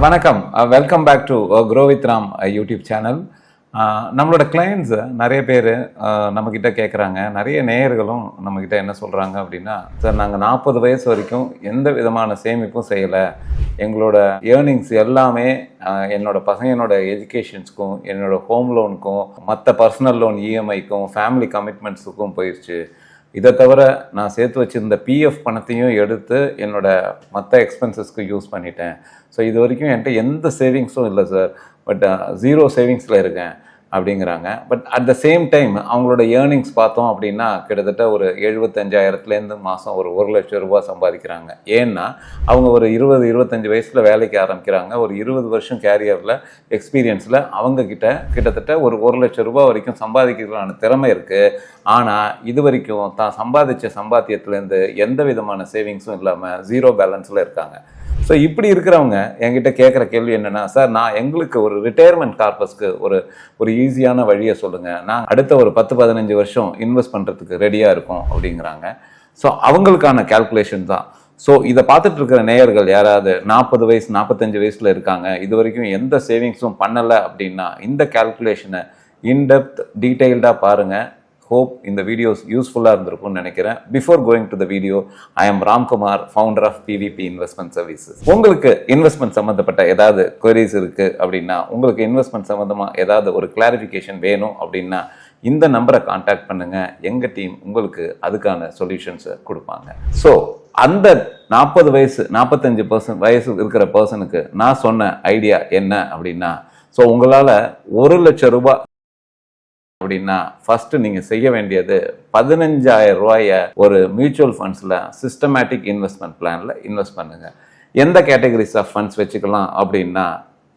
வணக்கம். Welcome back to grow with Ram YouTube channel. நம்மளோட clients நிறைய பேர் நம்மக்கிட்ட கேட்குறாங்க. நிறைய நேயர்களும் நம்மக்கிட்ட என்ன சொல்கிறாங்க அப்படின்னா, சார் நாங்கள் 40 வயசு வரைக்கும் எந்த விதமான சேமிப்பும் செய்யலை. எங்களோட ஏர்னிங்ஸ் எல்லாமே என்னோட பசங்களோட எஜுகேஷன்ஸ்க்கும், என்னோட ஹோம் லோனுக்கும், மற்ற பர்சனல் லோன் இஎம்ஐக்கும், ஃபேமிலி கமிட்மெண்ட்ஸுக்கும் போயிடுச்சு. இதை தவிர நான் சேர்த்து வச்சுருந்த பிஎஃப் பணத்தையும் எடுத்து என்னோட மற்ற எக்ஸ்பென்சஸ்க்கு யூஸ் பண்ணிட்டேன். ஸோ இது வரைக்கும் என்கிட்ட எந்த சேவிங்ஸும் இல்லை சார், பட் 0 சேவிங்ஸில் இருக்கேன் அப்படிங்கிறாங்க. But at the same time அவங்களோட ஏர்னிங்ஸ் பார்த்தோம் அப்படின்னா கிட்டத்தட்ட ஒரு 75,000 மாதம் ஒரு 1,00,000 ரூபா சம்பாதிக்கிறாங்க. ஏன்னா அவங்க ஒரு 20-25 வயசில் வேலைக்கு ஆரம்பிக்கிறாங்க. ஒரு 20 வருஷம் கேரியரில் எக்ஸ்பீரியன்ஸில் அவங்க கிட்டத்தட்ட ஒரு 1,00,000 ரூபா வரைக்கும் சம்பாதிக்கிறதுக்கான திறமை இருக்குது. ஆனால் இது வரைக்கும் தான் சம்பாதிச்ச சம்பாத்தியத்துலேருந்து எந்த விதமான சேவிங்ஸும் இல்லாமல் 0 பேலன்ஸில் இருக்காங்க. ஸோ இப்படி இருக்கிறவங்க என்கிட்ட கேட்குற கேள்வி என்னென்னா, சார் நான் எங்களுக்கு ஒரு ரிட்டையர்மெண்ட் கார்பஸ்க்கு ஒரு ஈஸியான வழியை சொல்லுங்கள், நான் அடுத்த ஒரு 10-15 வருஷம் இன்வெஸ்ட் பண்ணுறதுக்கு ரெடியாக இருக்கும் அப்படிங்கிறாங்க. ஸோ அவங்களுக்கான கேல்குலேஷன் தான். ஸோ இதை பார்த்துட்டு இருக்கிற நேயர்கள் யாராவது 40 வயசு 45 வயசில் இருக்காங்க, இது வரைக்கும் எந்த சேவிங்ஸும் பண்ணலை அப்படின்னா இந்த கேல்குலேஷனை இன்டெப்த் டீட்டெயில்டாக பாருங்கள். ஹோப் இந்த வீடியோஸ் யூஸ்ஃபுல்லாக இருந்திருக்கும்னு நினைக்கிறேன். Before going to the video, I am Ramkumar, founder of PVP investment services. உங்களுக்கு இன்வெஸ்ட்மெண்ட் சம்மந்தப்பட்ட ஏதாவது குவரிஸ் இருக்குது அப்படின்னா, உங்களுக்கு இன்வெஸ்ட்மெண்ட் சம்மந்தமாக ஏதாவது ஒரு கிளாரிஃபிகேஷன் வேணும் அப்படின்னா இந்த நம்பரை கான்டாக்ட் பண்ணுங்கள். எங்கள் டீம் உங்களுக்கு அதுக்கான சொல்யூஷன்ஸை கொடுப்பாங்க. ஸோ அந்த 40 வயசு 45 வயசு இருக்கிற பர்சனுக்கு நான் சொன்ன ஐடியா என்ன அப்படின்னா, ஸோ உங்களால் 1,00,000 ரூபாய் அப்படின்னா ஃபர்ஸ்ட் நீங்க செய்ய வேண்டியது 15,000 ரூபாய ஒரு மியூச்சுவல் ஃபண்ட்ஸ்ல சிஸ்டமேட்டிக் இன்வெஸ்ட்மெண்ட் பிளான்ல இன்வெஸ்ட் பண்ணுங்க. எந்த கேட்டகரிஸ் ஆஃப் ஃபண்ட்ஸ் வச்சுக்கலாம் அப்படின்னா,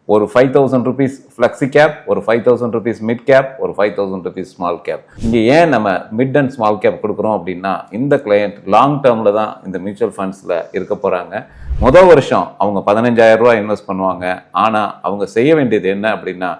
ஒரு 5,000 rupees ஃப்ளெக்ஸி கேப், ஒரு 5,000 rupees மிட் கேப், ஒரு 5,000 rupees ஸ்மால் கேப். இங்கே ஏன் நம்ம மிட் அண்ட் ஸ்மால் கேப் கொடுக்குறோம் அப்படின்னா, இந்த கிளையண்ட் லாங் டேர்மில் தான் இந்த மியூச்சுவல் ஃபண்ட்ஸில் இருக்க போகிறாங்க. முதல் வருஷம் அவங்க 15,000 ரூபாய் இன்வெஸ்ட் பண்ணுவாங்க. ஆனால் அவங்க செய்ய வேண்டியது என்ன அப்படின்னா,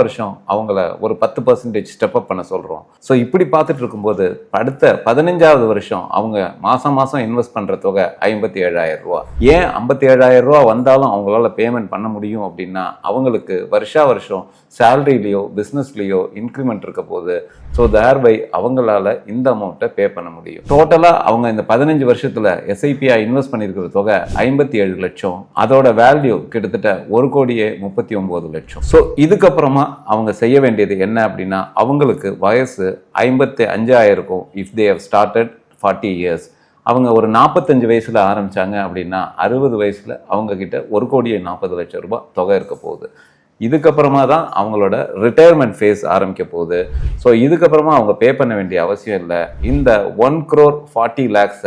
வருஷம் அவங்கள ஒரு 10% ஸ்டெப் அப் பண்ண சொல்கிறோம். ஸோ இப்படி பார்த்துட்டு இருக்கும்போது அடுத்த 15வது வருஷம் அவங்க மாதம் இன்வெஸ்ட் பண்ணுற தொகை 57,000 ரூபா. ஏன் 57,000 ரூபா வந்தாலும் அவங்களால பேமெண்ட் பண்ண முடியும் அப்படின்னா, அவங்களுக்கு வருஷம் சேலரிலேயோ பிஸ்னஸ்லேயோ இன்க்ரிமெண்ட் இருக்க போது. ஸோ தேர்பை அவங்களால இந்த அமௌண்ட்டை பே பண்ண முடியும். டோட்டலாக அவங்க இந்த 15 வருஷத்தில் எஸ்ஐபிஐ இன்வெஸ்ட் பண்ணியிருக்கிற தொகை 57 லட்சம். அதோட வேல்யூ கிட்டத்தட்ட 1,39 லட்சம். ஸோ இதுக்கப்புறமா அவங்க செய்ய வேண்டியது என்ன அப்படின்னா, அவங்களுக்கு வயசு 55 இருக்கும். If they have started 40 years. அவங்க ஒரு 45 வயசுல ஆரம்பிச்சாங்க அப்படின்னா 60 வயசுல அவங்க கிட்ட 1,40 லட்சம் ரூபாய் தொகை இருக்க போகுது. இதுக்கப்புறமா தான் அவங்களோட ரிட்டையர்மெண்ட் ஃபேஸ் ஆரம்பிக்க போகுது. ஸோ இதுக்கப்புறமா அவங்க பே பண்ண வேண்டிய அவசியம் இல்லை. இந்த 1,40 lakhs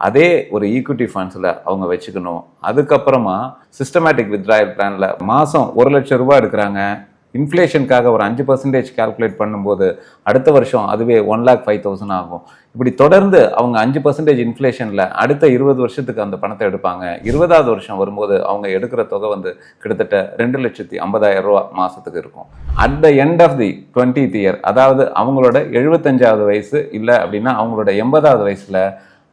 அதே ஒரு ஈக்விட்டி ஃபண்ட்ஸில் அவங்க வச்சுக்கணும். அதுக்கப்புறமா சிஸ்டமேட்டிக் வித்ட்ராயல் பிளானில் மாதம் 1,00,000 ரூபாய் எடுக்கிறாங்க. இன்ஃப்ளேஷனுக்காக ஒரு 5% கால்குலேட் பண்ணும்போது அடுத்த வருஷம் அதுவே 1,05,000 ஆகும். இப்படி தொடர்ந்து அவங்க 5% இன்ஃப்ளேஷனில் அடுத்த 20 வருஷத்துக்கு அந்த பணத்தை எடுப்பாங்க. 20வது வருஷம் வரும்போது அவங்க எடுக்கிற தொகை கிட்டத்தட்ட 2,50,000 ரூபா மாதத்துக்கு இருக்கும். At the end of the 20th year, அதாவது அவங்களோட 75வது வயசு இல்லை அப்படின்னா அவங்களோட 80வது வயசில்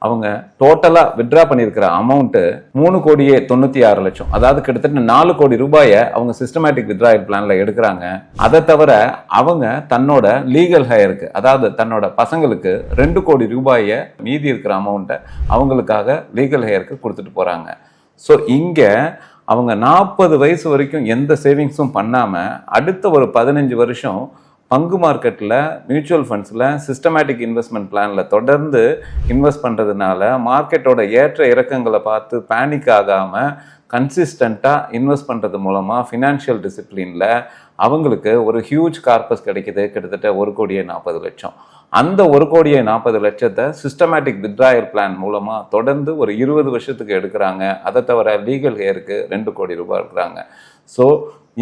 அவங்க டோட்டலா வித்ட்ரா பண்ணியிருக்கிற அமௌண்ட் 3,96 லட்சம். அதாவது கிட்டத்தட்ட 4 கோடி ரூபாயை அவங்க சிஸ்டமேட்டிக் வித்ட்ராயல் பிளான்ல எடுக்கிறாங்க. அதை தவிர அவங்க தன்னோட லீகல் ஹையருக்கு, அதாவது தன்னோட பசங்களுக்கு 2 கோடி ரூபாயை மீதி இருக்கிற அமௌண்ட்டை அவங்களுக்காக லீகல் ஹையருக்கு கொடுத்துட்டு போறாங்க. ஸோ இங்க அவங்க 40 வயசு வரைக்கும் எந்த சேவிங்ஸும் பண்ணாம அடுத்த ஒரு 15 வருஷம் பங்கு மார்க்கெட்டில் மியூச்சுவல் ஃபண்ட்ஸில் சிஸ்டமேட்டிக் இன்வெஸ்ட்மெண்ட் பிளானில் தொடர்ந்து இன்வெஸ்ட் பண்ணுறதுனால மார்க்கெட்டோட ஏற்ற இறக்கங்களை பார்த்து பேனிக் ஆகாமல் கன்சிஸ்டண்ட்டாக இன்வெஸ்ட் பண்ணுறது மூலமாக ஃபினான்ஷியல் டிசிப்ளினில் அவங்களுக்கு ஒரு ஹியூஜ் கார்பஸ் கிடைக்கிது. கிட்டத்தட்ட 1,40 லட்சம். அந்த 1,40 லட்சத்தை சிஸ்டமேட்டிக் வித்ட்ராயல் பிளான் மூலமாக தொடர்ந்து ஒரு 20 வருஷத்துக்கு எடுக்கிறாங்க. அதை தவிர லீகல் ஹேருக்கு 2 கோடி ரூபாய் எடுக்கிறாங்க. ஸோ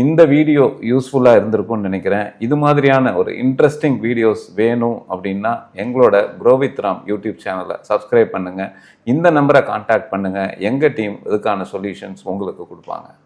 இந்த வீடியோ யூஸ்ஃபுல்லாக இருந்திருக்கும்னு நினைக்கிறேன். இது மாதிரியான ஒரு இன்ட்ரெஸ்டிங் வீடியோஸ் வேணும் அப்படின்னா எங்களோட க்ரோ வித் ராம் யூடியூப் சேனலை சப்ஸ்கிரைப் பண்ணுங்கள். இந்த நம்பரை கான்டாக்ட் பண்ணுங்கள். எங்கள் டீம் இதுக்கான சொல்யூஷன்ஸ் உங்களுக்கு கொடுப்பாங்க.